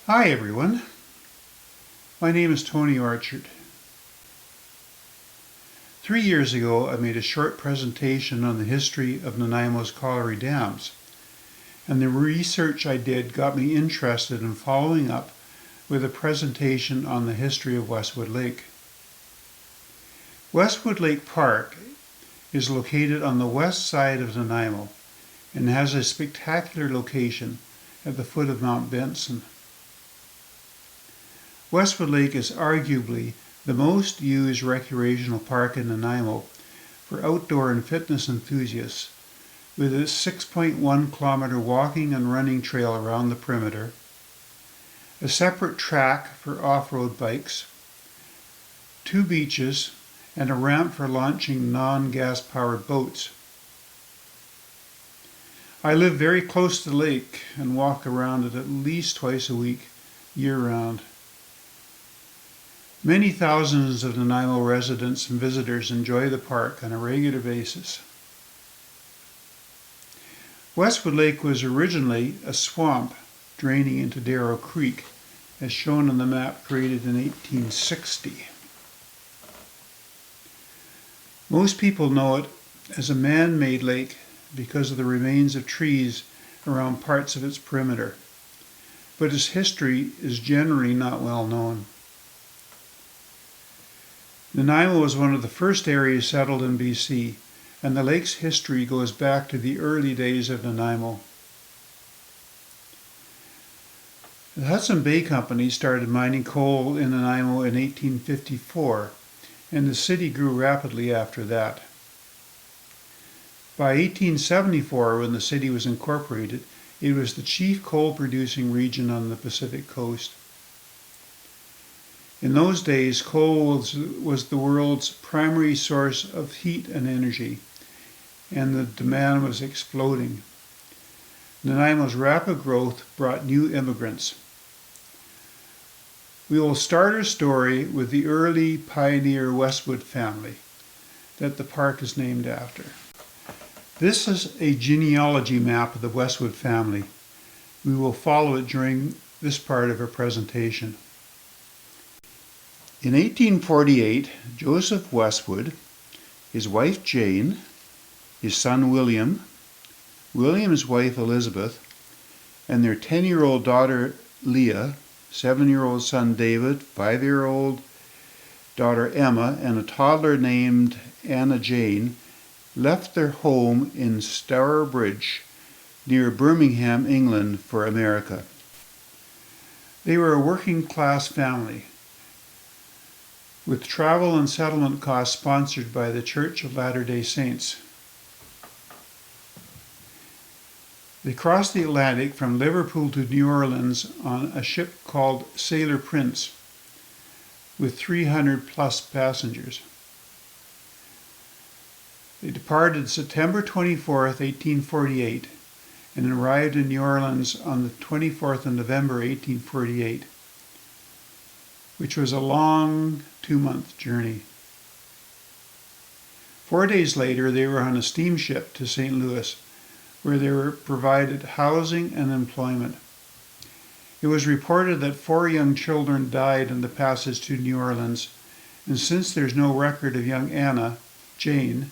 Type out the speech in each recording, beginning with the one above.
Hi everyone, my name is Tony Orchard. 3 years ago I made a short presentation on the history of Nanaimo's colliery dams, and the research I did got me interested in following up with a presentation on the history of Westwood Lake. Westwood Lake Park is located on the west side of Nanaimo and has a spectacular location at the foot of Mount Benson. Westwood Lake is arguably the most used recreational park in Nanaimo for outdoor and fitness enthusiasts, with its 6.1 kilometer walking and running trail around the perimeter, a separate track for off-road bikes, 2 beaches, and a ramp for launching non-gas powered boats. I live very close to the lake and walk around it at least twice a week, year-round. Many thousands of Nanaimo residents and visitors enjoy the park on a regular basis. Westwood Lake was originally a swamp draining into Darrow Creek, as shown on the map created in 1860. Most people know it as a man-made lake because of the remains of trees around parts of its perimeter, but its history is generally not well known. Nanaimo was one of the first areas settled in BC, and the lake's history goes back to the early days of Nanaimo. The Hudson Bay Company started mining coal in Nanaimo in 1854, and the city grew rapidly after that. By 1874, when the city was incorporated, it was the chief coal-producing region on the Pacific coast. In those days, coal was the world's primary source of heat and energy, and the demand was exploding. Nanaimo's rapid growth brought new immigrants. We will start our story with the early pioneer Westwood family that the park is named after. This is a genealogy map of the Westwood family. We will follow it during this part of our presentation. In 1848, Joseph Westwood, his wife Jane, his son William, William's wife Elizabeth, and their 10-year-old daughter Leah, 7-year-old son David, 5-year-old daughter Emma, and a toddler named Anna Jane left their home in Stourbridge near Birmingham, England, for America. They were a working-class family, with travel and settlement costs sponsored by the Church of Latter-day Saints. They crossed the Atlantic from Liverpool to New Orleans on a ship called Sailor Prince, with 300 plus passengers. They departed September 24th, 1848, and arrived in New Orleans on the 24th of November, 1848. Which was a long 2-month journey. 4 days later, they were on a steamship to St. Louis, where they were provided housing and employment. It was reported that 4 young children died in the passage to New Orleans, and since there's no record of young Anna, Jane,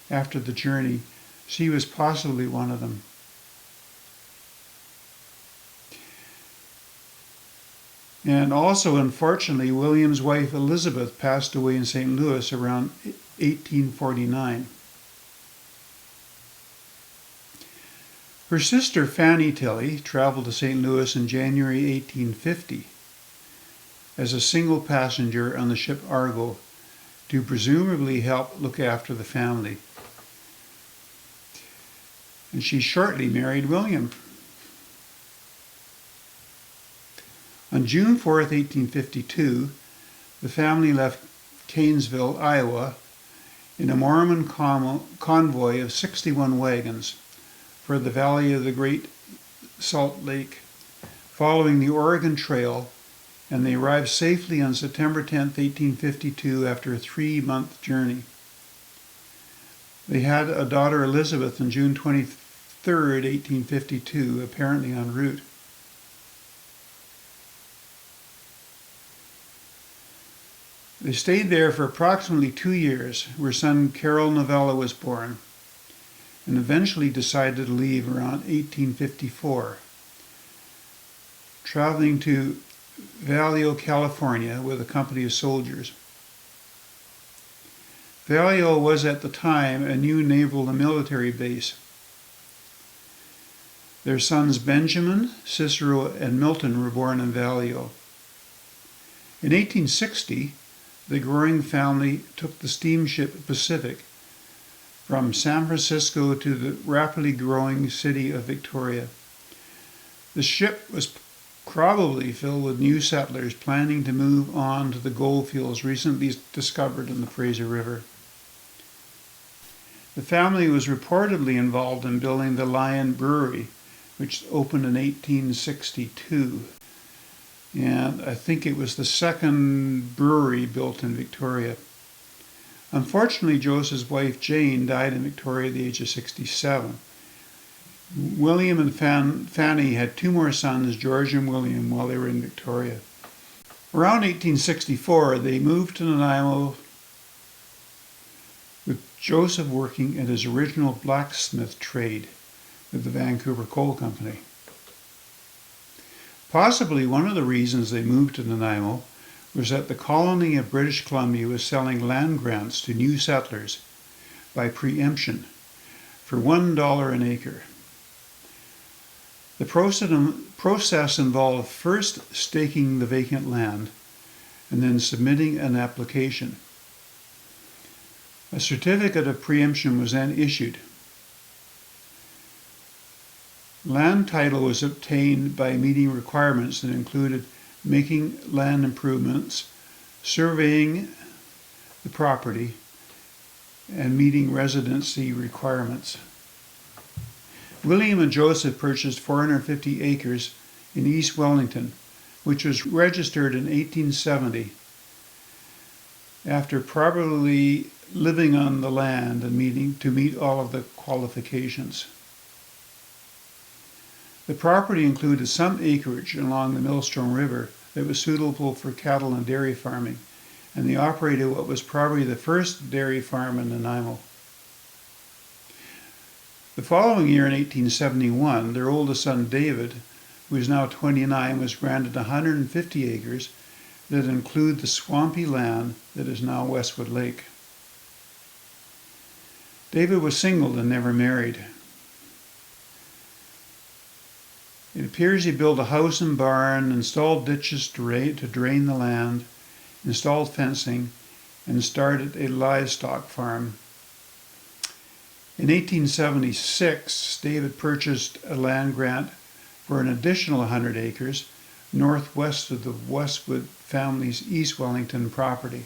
after the journey, she was possibly one of them. And also, unfortunately, William's wife Elizabeth passed away in St. Louis around 1849. Her sister Fanny Tilley traveled to St. Louis in January 1850 as a single passenger on the ship Argo to presumably help look after the family. And she shortly married William. On June 4th, 1852, the family left Canesville, Iowa, in a Mormon convoy of 61 wagons for the valley of the Great Salt Lake, following the Oregon Trail, and they arrived safely on September 10th, 1852, after a 3-month journey. They had a daughter, Elizabeth, on June 23rd, 1852, apparently en route. They stayed there for approximately 2 years, where son Carol Novella was born, and eventually decided to leave around 1854, traveling to Vallejo, California with a company of soldiers. Vallejo was at the time a new naval and military base. Their sons Benjamin, Cicero, and Milton were born in Vallejo. In 1860, the growing family took the steamship Pacific from San Francisco to the rapidly growing city of Victoria. The ship was probably filled with new settlers planning to move on to the gold fields recently discovered in the Fraser River. The family was reportedly involved in building the Lion Brewery, which opened in 1862. And I think it was the second brewery built in Victoria. Unfortunately, Joseph's wife Jane died in Victoria at the age of 67. William and Fanny had 2 more sons, George and William, while they were in Victoria. Around 1864, they moved to Nanaimo, with Joseph working at his original blacksmith trade with the Vancouver Coal Company. Possibly one of the reasons they moved to Nanaimo was that the colony of British Columbia was selling land grants to new settlers by preemption for $1 an acre. The process involved first staking the vacant land and then submitting an application. A certificate of preemption was then issued. Land title was obtained by meeting requirements that included making land improvements, surveying the property, and meeting residency requirements. William and Joseph purchased 450 acres in East Wellington, which was registered in 1870, after probably living on the land and meet all of the qualifications. The property included some acreage along the Millstone River that was suitable for cattle and dairy farming, and they operated what was probably the first dairy farm in Nanaimo. The following year, in 1871, their oldest son David, who is now 29, was granted 150 acres that include the swampy land that is now Westwood Lake. David was single and never married. It appears he built a house and barn, installed ditches to drain the land, installed fencing, and started a livestock farm. In 1876, David purchased a land grant for an additional 100 acres northwest of the Westwood family's East Wellington property.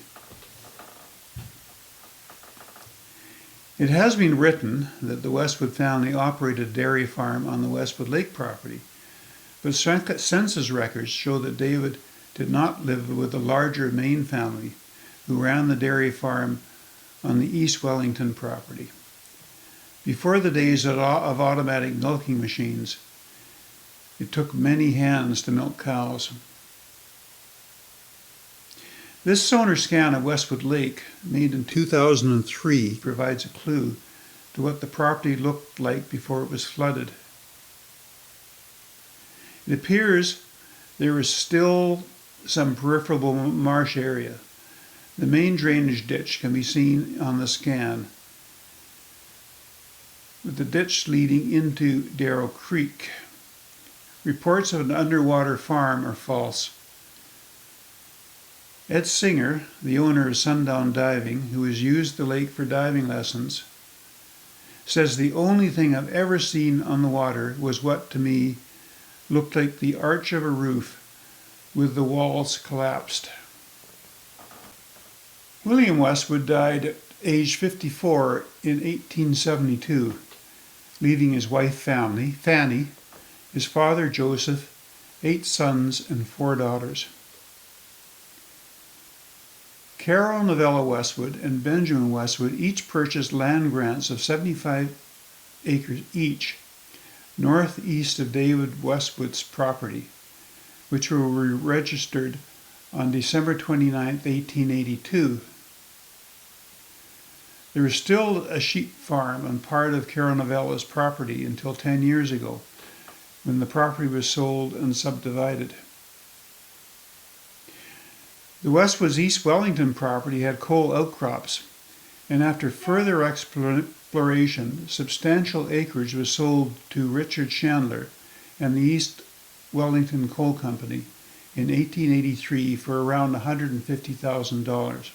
It has been written that the Westwood family operated a dairy farm on the Westwood Lake property, but census records show that David did not live with the larger Main family who ran the dairy farm on the East Wellington property. Before the days of automatic milking machines, it took many hands to milk cows. This sonar scan of Westwood Lake, made in 2003, provides a clue to what the property looked like before it was flooded. It appears there is still some peripheral marsh area. The main drainage ditch can be seen on the scan, with the ditch leading into Darrow Creek. Reports of an underwater farm are false. Ed Singer, the owner of Sundown Diving, who has used the lake for diving lessons, says the only thing I've ever seen on the water was what, to me, looked like the arch of a roof with the walls collapsed. William Westwood died at age 54 in 1872, leaving his wife Fanny, his father Joseph, 8 sons and 4 daughters. Carol Novella Westwood and Benjamin Westwood each purchased land grants of 75 acres each, northeast of David Westwood's property, which were registered on December 29, 1882. There was still a sheep farm on part of Caranovella's property until 10 years ago, when the property was sold and subdivided. The Westwood's East Wellington property had coal outcrops, and after further exploration, substantial acreage was sold to Richard Chandler and the East Wellington Coal Company in 1883 for around $150,000.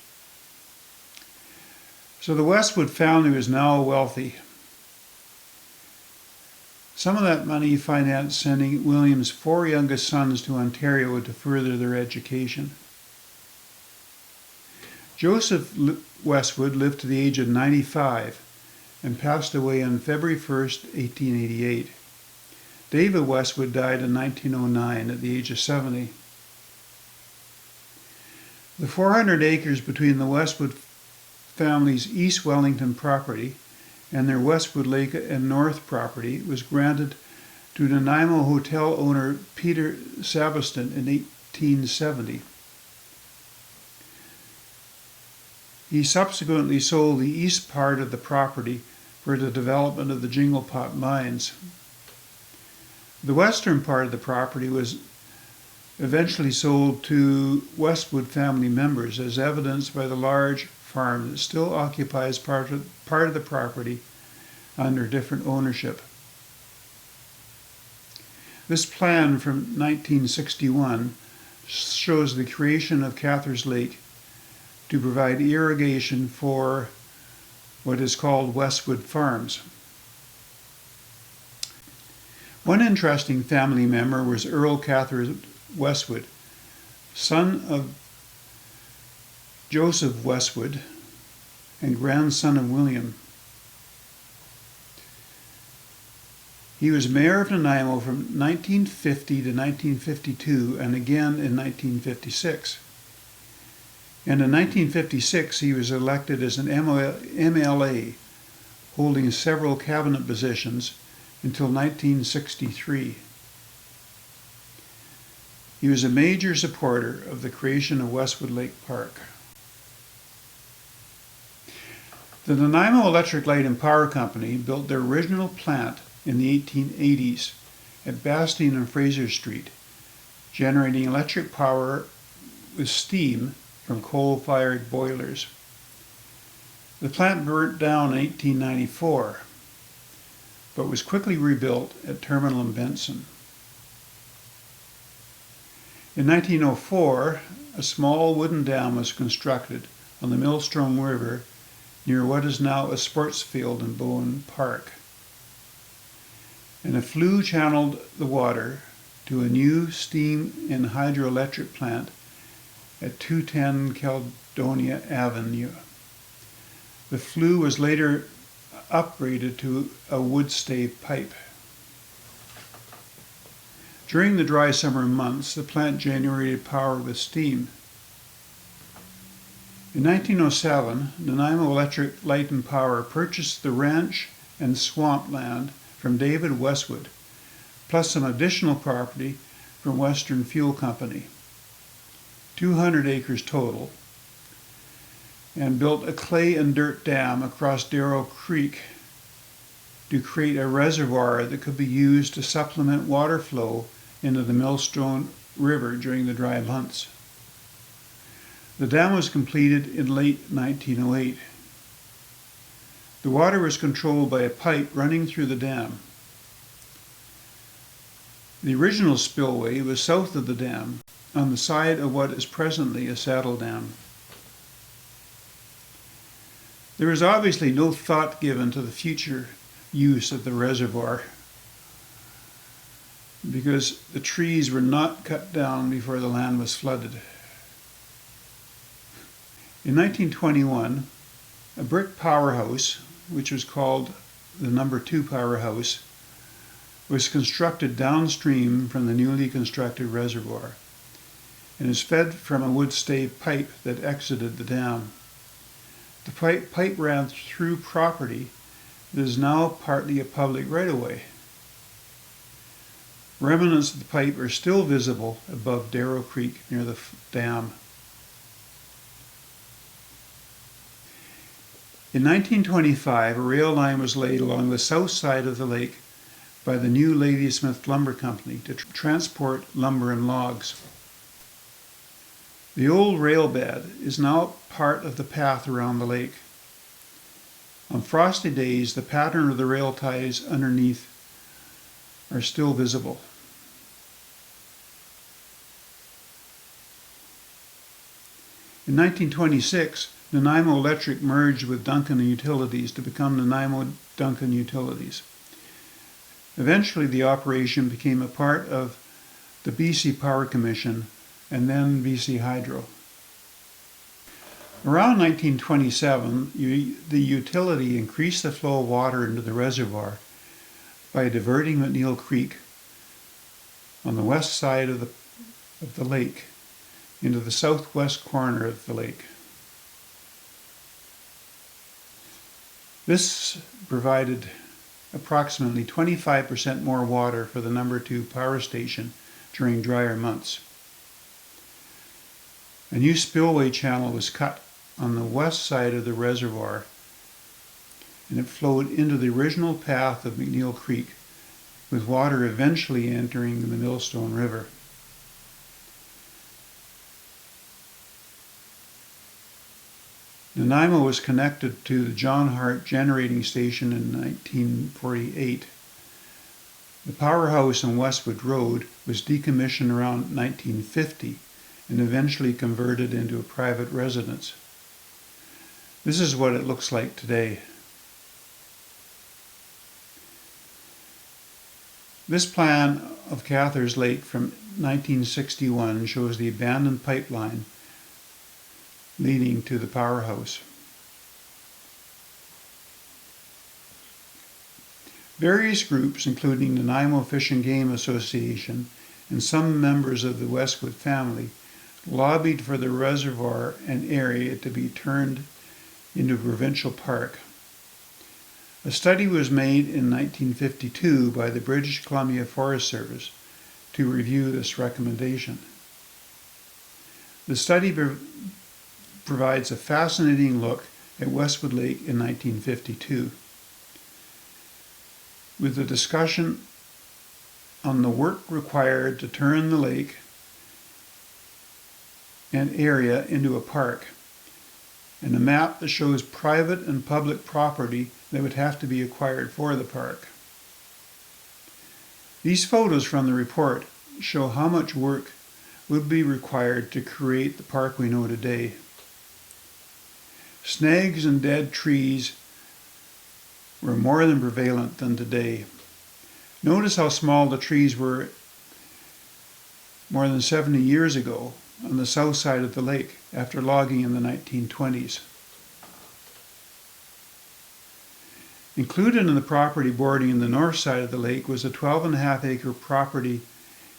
So the Westwood family was now wealthy. Some of that money financed sending William's 4 youngest sons to Ontario to further their education. Joseph Westwood lived to the age of 95 and passed away on February 1st, 1888. David Westwood died in 1909 at the age of 70. The 400 acres between the Westwood family's East Wellington property and their Westwood Lake and North property was granted to Nanaimo hotel owner Peter Saveston in 1870. He subsequently sold the east part of the property for the development of the Jinglepot mines. The western part of the property was eventually sold to Westwood family members, as evidenced by the large farm that still occupies part of the property under different ownership. This plan from 1961 shows the creation of Cathars Lake to provide irrigation for what is called Westwood Farms. One interesting family member was Earl Cathars Westwood, son of Joseph Westwood and grandson of William. He was mayor of Nanaimo from 1950 to 1952 and again in 1956. And in 1956 he was elected as an MLA, holding several cabinet positions until 1963. He was a major supporter of the creation of Westwood Lake Park. The Nanaimo Electric Light and Power Company built their original plant in the 1880s at Bastien and Fraser Street, generating electric power with steam from coal-fired boilers. The plant burnt down in 1894, but was quickly rebuilt at Terminal in Benson. In 1904, a small wooden dam was constructed on the Millstone River near what is now a sports field in Bowen Park. And a flue channeled the water to a new steam and hydroelectric plant at 210 Caledonia Avenue. The flue was later upgraded to a wood stave pipe. During the dry summer months, the plant generated power with steam. In 1907, Nanaimo Electric Light and Power purchased the ranch and swamp land from David Westwood, plus some additional property from Western Fuel Company, 200 acres total, and built a clay and dirt dam across Darrow Creek to create a reservoir that could be used to supplement water flow into the Millstone River during the dry months. The dam was completed in late 1908. The water was controlled by a pipe running through the dam. The original spillway was south of the dam, on the side of what is presently a saddle dam. There was obviously no thought given to the future use of the reservoir, because the trees were not cut down before the land was flooded. In 1921, a brick powerhouse, which was called the No. 2 Powerhouse, was constructed downstream from the newly constructed reservoir and is fed from a wood stave pipe that exited the dam. The pipe ran through property that is now partly a public right-of-way. Remnants of the pipe are still visible above Darrow Creek near the dam. In 1925, a rail line was laid along the south side of the lake by the new Ladysmith Lumber Company to transport lumber and logs. The old rail bed is now part of the path around the lake. On frosty days, the pattern of the rail ties underneath are still visible. In 1926, Nanaimo Electric merged with Duncan Utilities to become Nanaimo Duncan Utilities. Eventually, the operation became a part of the BC Power Commission and then BC Hydro. Around 1927, the utility increased the flow of water into the reservoir by diverting McNeil Creek on the west side of the lake into the southwest corner of the lake. This provided approximately 25% more water for the No. 2 power station during drier months. A new spillway channel was cut on the west side of the reservoir, and it flowed into the original path of McNeil Creek, with water eventually entering the Millstone River. Nanaimo was connected to the John Hart generating station in 1948. The powerhouse on Westwood Road was decommissioned around 1950 and eventually converted into a private residence. This is what it looks like today. This plan of Cather's Lake from 1961 shows the abandoned pipeline leading to the powerhouse. Various groups, including the Nanaimo Fish and Game Association and some members of the Westwood family, lobbied for the reservoir and area to be turned into a provincial park. A study was made in 1952 by the British Columbia Forest Service to review this recommendation. The study provides a fascinating look at Westwood Lake in 1952, with a discussion on the work required to turn the lake and area into a park, and a map that shows private and public property that would have to be acquired for the park. These photos from the report show how much work would be required to create the park we know today. Snags and dead trees were more than prevalent than today. Notice how small the trees were more than 70 years ago on the south side of the lake after logging in the 1920s. Included in the property bordering the north side of the lake was a 12.5-acre property,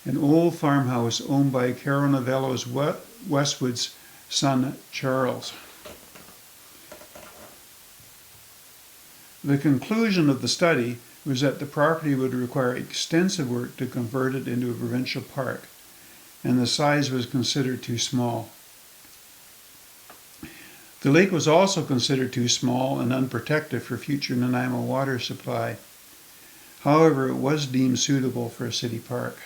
an old farmhouse owned by Carol Novello's Westwood's son Charles. The conclusion of the study was that the property would require extensive work to convert it into a provincial park, and the size was considered too small. The lake was also considered too small and unprotected for future Nanaimo water supply. However, it was deemed suitable for a city park.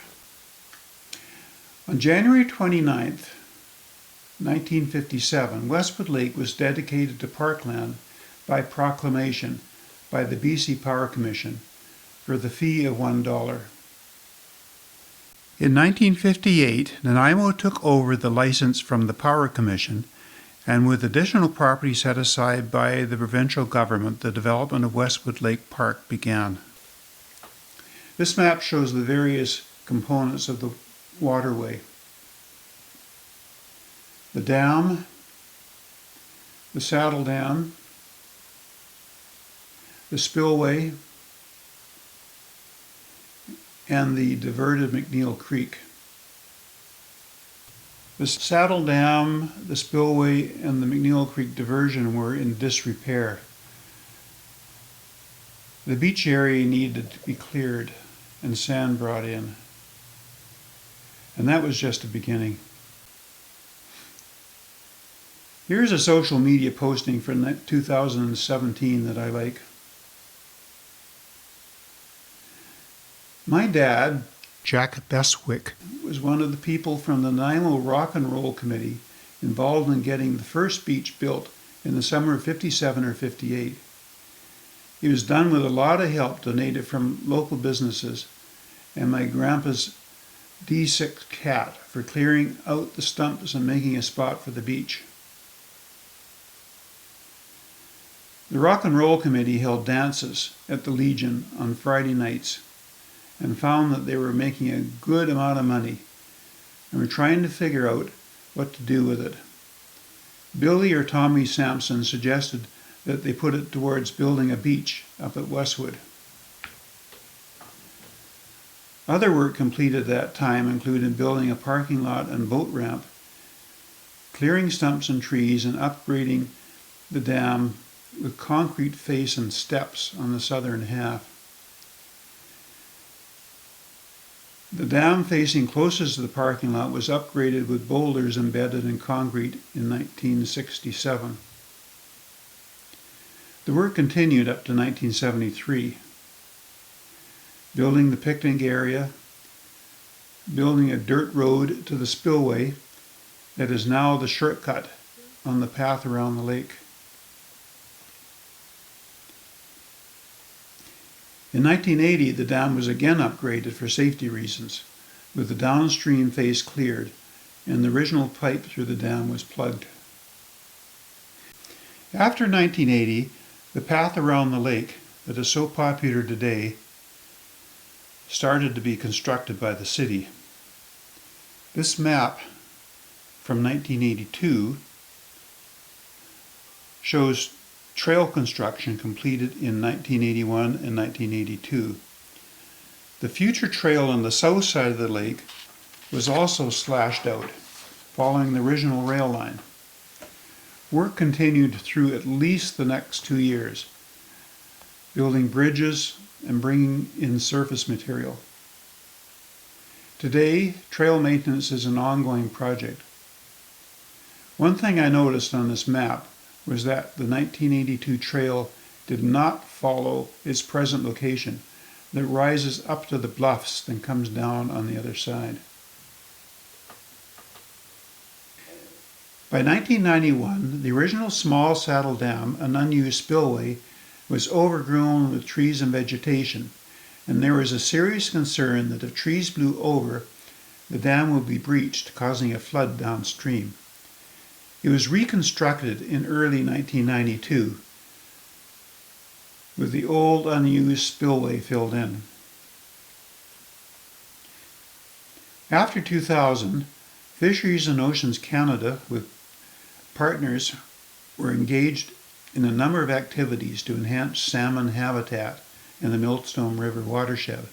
On January 29th, 1957, Westwood Lake was dedicated to parkland by proclamation by the BC Power Commission for the fee of $1. In 1958, Nanaimo took over the license from the Power Commission, and with additional property set aside by the provincial government, the development of Westwood Lake Park began. This map shows the various components of the waterway. The dam, the saddle dam, the spillway, and the diverted McNeil Creek. The saddle dam, the spillway, and the McNeil Creek diversion were in disrepair. The beach area needed to be cleared and sand brought in. And that was just the beginning. Here's a social media posting from 2017 that I like. My dad, Jack Beswick, was one of the people from the Nanaimo Rock and Roll Committee involved in getting the first beach built in the summer of 57 or 58. It was done with a lot of help donated from local businesses and my grandpa's D6 cat for clearing out the stumps and making a spot for the beach. The Rock and Roll Committee held dances at the Legion on Friday nights and found that they were making a good amount of money and were trying to figure out what to do with it. Billy or Tommy Sampson suggested that they put it towards building a beach up at Westwood. Other work completed that time included building a parking lot and boat ramp, clearing stumps and trees, and upgrading the dam with concrete face and steps on the southern half. The dam facing closest to the parking lot was upgraded with boulders embedded in concrete in 1967. The work continued up to 1973. Building the picnic area, building a dirt road to the spillway that is now the shortcut on the path around the lake. In 1980, the dam was again upgraded for safety reasons, with the downstream face cleared, and the original pipe through the dam was plugged. After 1980, the path around the lake that is so popular today started to be constructed by the city. This map from 1982 shows trail construction completed in 1981 and 1982. The future trail on the south side of the lake was also slashed out, following the original rail line. Work continued through at least the next 2 years, building bridges and bringing in surface material. Today, trail maintenance is an ongoing project. One thing I noticed on this map was that the 1982 trail did not follow its present location, that rises up to the bluffs and comes down on the other side. By 1991, the original small saddle dam, an unused spillway, was overgrown with trees and vegetation, and there was a serious concern that if trees blew over, the dam would be breached, causing a flood downstream. It was reconstructed in early 1992 with the old unused spillway filled in. After 2000, Fisheries and Oceans Canada with partners were engaged in a number of activities to enhance salmon habitat in the Millstone River watershed.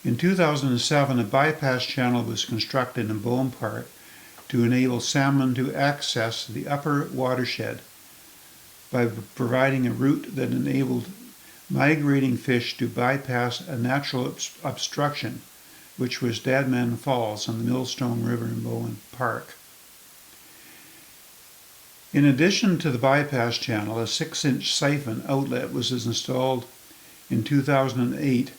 In 2007, a bypass channel was constructed in Bowen Park to enable salmon to access the upper watershed by providing a route that enabled migrating fish to bypass a natural obstruction, which was Deadman Falls on the Millstone River in Bowen Park. In addition to the bypass channel, a 6-inch siphon outlet was installed in 2008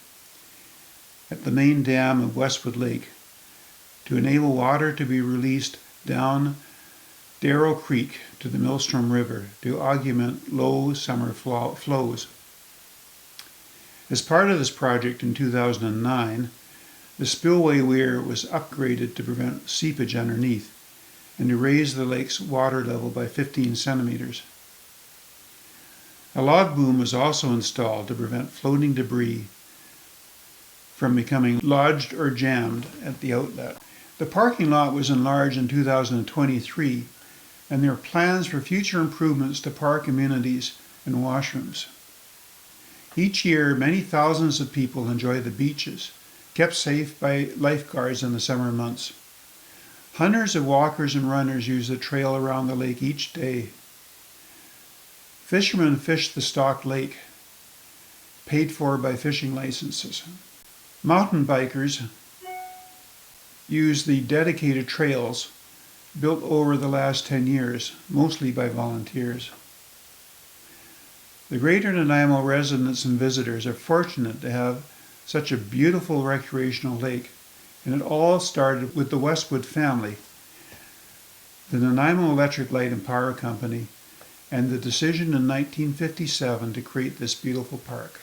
at the main dam of Westwood Lake to enable water to be released down Darrow Creek to the Millstone River to augment low summer flows. As part of this project in 2009, the spillway weir was upgraded to prevent seepage underneath and to raise the lake's water level by 15 centimeters. A log boom was also installed to prevent floating debris from becoming lodged or jammed at the outlet. The parking lot was enlarged in 2023, and there are plans for future improvements to park amenities and washrooms. Each year, many thousands of people enjoy the beaches, kept safe by lifeguards in the summer months. Hundreds of walkers and runners use the trail around the lake each day. Fishermen fish the stocked lake, paid for by fishing licenses. Mountain bikers use the dedicated trails built over the last 10 years, mostly by volunteers. The Greater Nanaimo residents and visitors are fortunate to have such a beautiful recreational lake, and it all started with the Westwood family, the Nanaimo Electric Light and Power Company, and the decision in 1957 to create this beautiful park.